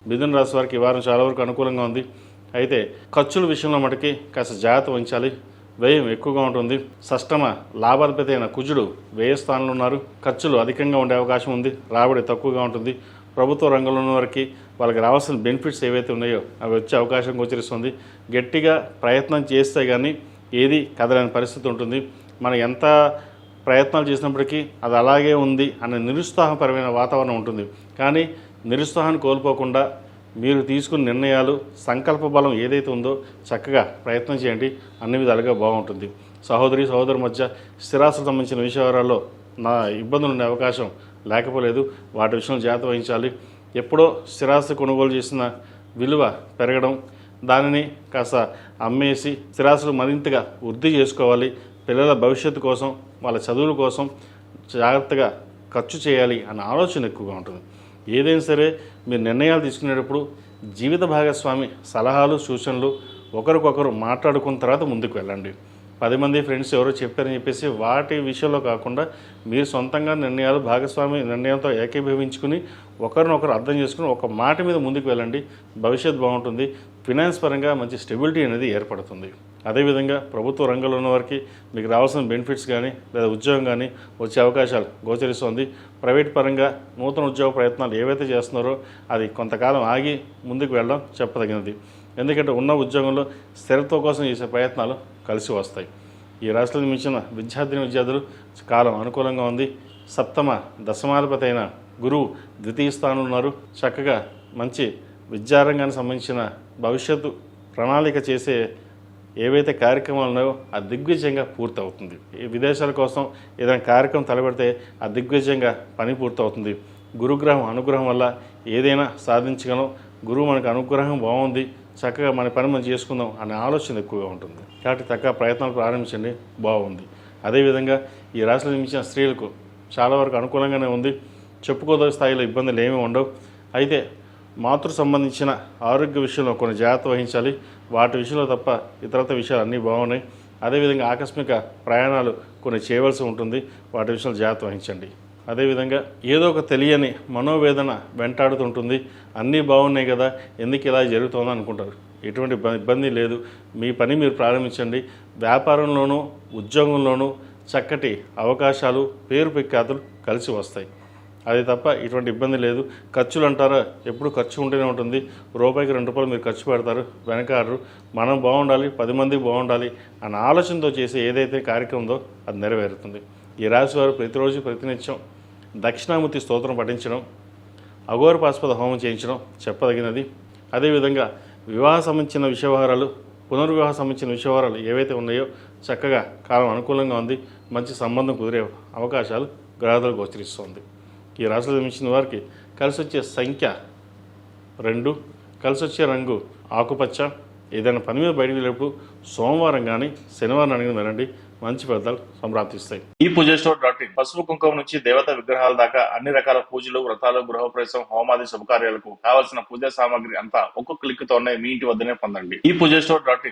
మిథున రాశి వారికి ఈ వారం చాలా వరకు అనుకూలంగా ఉంది. అయితే ఖర్చుల విషయంలో మటుకి కాస్త జాగ్రత్త వహించాలి. వ్యయం ఎక్కువగా ఉంటుంది. షష్టమ లాభాధిపతి అయిన కుజుడు వ్యయ స్థానంలో ఉన్నారు. ఖర్చులు అధికంగా ఉండే అవకాశం ఉంది. రాబడి తక్కువగా ఉంటుంది. ప్రభుత్వ రంగంలో ఉన్న వారికి వాళ్ళకి రావాల్సిన బెనిఫిట్స్ ఏవైతే ఉన్నాయో అవి వచ్చే అవకాశం గోచరిస్తుంది. గట్టిగా ప్రయత్నం చేస్తే కానీ ఏది కదలని పరిస్థితి ఉంటుంది. మనం ఎంత ప్రయత్నాలు చేసినప్పటికీ అది అలాగే ఉంది అనే నిరుత్సాహపరమైన వాతావరణం ఉంటుంది. కానీ నిరుత్సాహాన్ని కోల్పోకుండా మీరు తీసుకున్న నిర్ణయాలు, సంకల్ప బలం ఏదైతే ఉందో చక్కగా ప్రయత్నం చేయండి. అన్ని విధాలుగా బాగుంటుంది. సహోదరు మధ్య స్థిరాస్తులకు సంబంధించిన విషయాలలో ఇబ్బందులు ఉండే అవకాశం లేకపోలేదు. వాటి విషయంలో జాగ్రత్త వహించాలి. ఎప్పుడో స్థిరాస్తి కొనుగోలు చేసిన విలువ పెరగడం, దానిని కాస్త అమ్మేసి స్థిరాస్తులు మరింతగా వృద్ధి చేసుకోవాలి. పిల్లల భవిష్యత్తు కోసం, వాళ్ళ చదువుల కోసం జాగ్రత్తగా ఖర్చు చేయాలి అన్న ఆలోచన ఎక్కువగా ఉంటుంది. ఏదైనా సరే మీరు నిర్ణయాలు తీసుకునేటప్పుడు జీవిత భాగస్వామి సలహాలు, సూచనలు ఒకరికొకరు మాట్లాడుకున్న తర్వాత ముందుకు వెళ్ళండి. 10 మంది ఫ్రెండ్స్ ఎవరో చెప్పారని చెప్పేసి వాటి విషయంలో కాకుండా మీరు సొంతంగా నిర్ణయాలు, భాగస్వామి నిర్ణయంతో ఏకీభవించుకుని ఒకరినొకరు అర్థం చేసుకుని ఒక మాట మీద ముందుకు వెళ్ళండి. భవిష్యత్తు బాగుంటుంది. ఫినాన్స్ పరంగా మంచి స్టెబిలిటీ అనేది ఏర్పడుతుంది. అదేవిధంగా ప్రభుత్వ రంగంలో ఉన్న వారికి మీకు రావాల్సిన బెనిఫిట్స్ కానీ లేదా ఉద్యోగం కానీ వచ్చే అవకాశాలు గోచరిస్తుంది. ప్రైవేట్ పరంగా నూతన ఉద్యోగ ప్రయత్నాలు ఏవైతే చేస్తున్నారో అది కొంతకాలం ఆగి ముందుకు వెళ్ళడం చెప్పదగినది. ఎందుకంటే ఉన్న ఉద్యోగంలో స్థిరత్వం కోసం చేసే ప్రయత్నాలు కలిసి వస్తాయి. ఈ రాశిలో మించిన విద్యార్థులు కాలం అనుకూలంగా ఉంది. సప్తమ దశమాధిపతి అయిన గురువు ద్వితీయ స్థానంలో ఉన్నారు. చక్కగా మంచి విద్యారంగానికి సంబంధించిన భవిష్యత్తు ప్రణాళిక చేసే ఏవైతే కార్యక్రమాలు ఉన్నాయో ఆ దిగ్విజయంగా పూర్తవుతుంది. ఈ విదేశాల కోసం ఏదైనా కార్యక్రమం తలపెడితే ఆ దిగ్విజయంగా పని పూర్తవుతుంది. గురుగ్రహం అనుగ్రహం వల్ల ఏదైనా సాధించగలం. గురువు మనకు అనుగ్రహం బాగుంది, చక్కగా మన పని మనం చేసుకుందాం అనే ఆలోచన ఎక్కువగా ఉంటుంది. కాబట్టి చక్కగా ప్రయత్నాలు ప్రారంభించండి, బాగుంది. అదేవిధంగా ఈ రాశిలో జన్మించిన స్త్రీలకు చాలా వరకు అనుకూలంగానే ఉంది. చెప్పుకోదగ్గ స్థాయిలో ఇబ్బందులు ఏమీ ఉండవు. అయితే మాతృ సంబంధించిన ఆరోగ్య విషయంలో కొన్ని జాగ్రత్త వహించాలి. వాటి విషయంలో తప్ప ఇతరత విషయాలు అన్నీ బాగున్నాయి. అదేవిధంగా ఆకస్మిక ప్రయాణాలు కొన్ని చేయవలసి ఉంటుంది. వాటి విషయంలో జాగ్రత్త వహించండి. అదేవిధంగా ఏదో ఒక తెలియని మనోవేదన వెంటాడుతుంటుంది. అన్నీ బాగున్నాయి కదా, ఎందుకు ఇలా జరుగుతుందో అనుకుంటారు. ఎటువంటి ఇబ్బంది లేదు. మీ పని మీరు ప్రారంభించండి. వ్యాపారంలోనూ ఉద్యోగంలోనూ చక్కటి అవకాశాలు, పేరు ప్రఖ్యాతులు కలిసి వస్తాయి. అది తప్ప ఇటువంటి ఇబ్బంది లేదు. ఖర్చులు అంటారా, ఎప్పుడు ఖర్చు ఉంటూనే ఉంటుంది. రూపాయికి 2 రూపాయలు మీరు ఖర్చు పెడతారు, వెనకాడరు. మనం బాగుండాలి, 10 మందికి బాగుండాలి అన్న ఆలోచనతో చేసే ఏదైతే కార్యక్రమం ఉందో అది నెరవేరుతుంది. ఈ రాశి వారు ప్రతిరోజు ప్రతినిత్యం దక్షిణామూర్తి స్తోత్రం పఠించడం, అఘోరపాస్పద హోమం చేయించడం చెప్పదగినది. అదేవిధంగా వివాహ సంబంధించిన విషయవహారాలు, పునర్వివాహ సంబంధించిన విషయవహారాలు ఏవైతే ఉన్నాయో చక్కగా కాలం అనుకూలంగా ఉంది. మంచి సంబంధం కుదిరే అవకాశాలు గ్రహాలు గోచరిస్తుంది. ఈ రాశిలో జన్మించిన వారికి కలిసి వచ్చే సంఖ్య 2, కలిసి వచ్చే రంగు ఆకుపచ్చ. ఏదైనా పని మీద బయటకు వెళ్ళేప్పుడు సోమవారం కానీ శనివారం అడిగిన వెళ్ళండి. మంచి ఫలితాలు సంప్రాప్తిస్తాయి. ఈ పూజస్టోర్.in పసుపు కుంకుమ నుంచి దేవతా విగ్రహాల దాకా అన్ని రకాల పూజలు, వ్రతాలు, గృహప్రవేశం, హోమాది శుభకార్యాలకు కావాల్సిన పూజా సామాగ్రి అంతా ఒక్కొక్క క్లిక్ తోనే మీ ఇంటి వద్దనే పొందండి. ఈ పూజస్టోర్.in